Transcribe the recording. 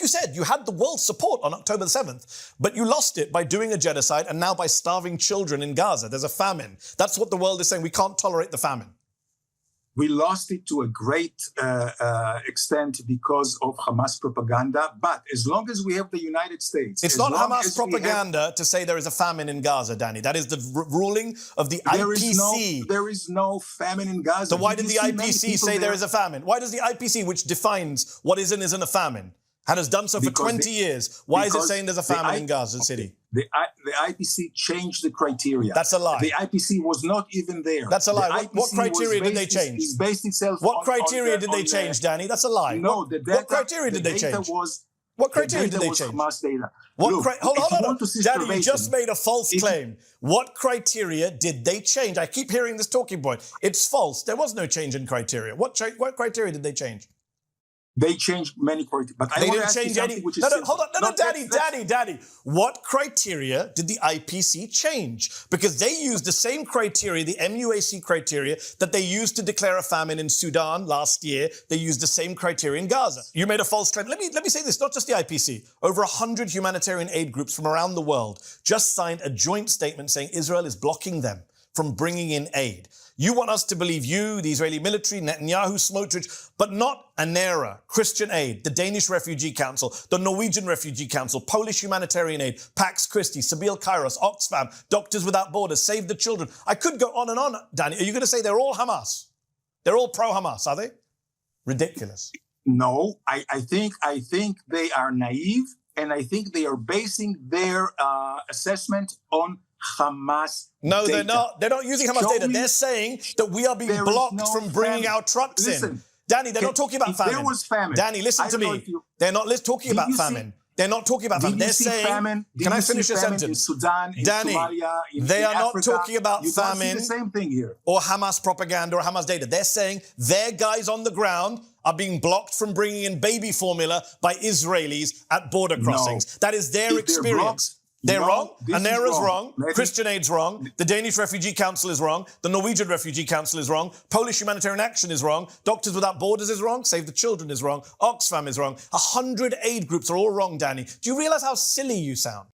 you said, you had the world's support on October the 7th, but you lost it by doing a genocide and now by starving children in Gaza. There's a famine. That's what the world is saying. We can't tolerate the famine. We lost it to a great extent because of Hamas propaganda. But as long as we have the United States... It's not Hamas propaganda to say there is a famine in Gaza, Danny. That is the ruling of the IPC. There is no famine in Gaza. So why did the IPC say there is a famine? Why does the IPC, which defines what is and isn't a famine, and has done so for 20 years, why is it saying there's a famine in Gaza City? The IPC changed the criteria. That's a lie. The IPC was not even there. That's a lie. What criteria did they change? It's based itself What criteria did they change, Danny? That's a lie. No, what criteria did they change? What criteria did they change? Hamas data. Hold on. Danny, you just made a false claim. What criteria did they change? I keep hearing this talking point. It's false. There was no change in criteria. What criteria did they change? They changed many criteria, but I want to ask you something which is hold on. Danny. What criteria did the IPC change? Because they used the same criteria, the MUAC criteria, that they used to declare a famine in Sudan last year. They used the same criteria in Gaza. You made a false claim. Let me say this, not just the IPC. Over 100 humanitarian aid groups from around the world just signed a joint statement saying Israel is blocking them from bringing in aid. You want us to believe you, the Israeli military, Netanyahu, Smotrich, but not ANERA, Christian Aid, the Danish Refugee Council, the Norwegian Refugee Council, Polish Humanitarian Aid, Pax Christi, Sabeel Kairos, Oxfam, Doctors Without Borders, Save the Children. I could go on and on, Danny. Are you going to say they're all Hamas? They're all pro-Hamas, are they? Ridiculous. No, I think they are naive, and I think they are basing their assessment on Hamas No, data. they're not. They're not using Hamas data. They're saying that we are being blocked from bringing our trucks in. Danny, they're not talking about famine. There was famine. Danny, listen to me. They're not talking about famine. They're not talking about famine. They're saying, can I finish a sentence? In Sudan, in Danny, Somalia, they are not talking about famine the same thing here. or Hamas propaganda or Hamas data. They're saying their guys on the ground are being blocked from bringing in baby formula by Israelis at border crossings. That is their experience. They're wrong. ANERA's wrong. Christian Aid's wrong. The Danish Refugee Council is wrong. The Norwegian Refugee Council is wrong. Polish Humanitarian Action is wrong. Doctors Without Borders is wrong. Save the Children is wrong. Oxfam is wrong. 100 aid groups are all wrong, Danny. Do you realize how silly you sound?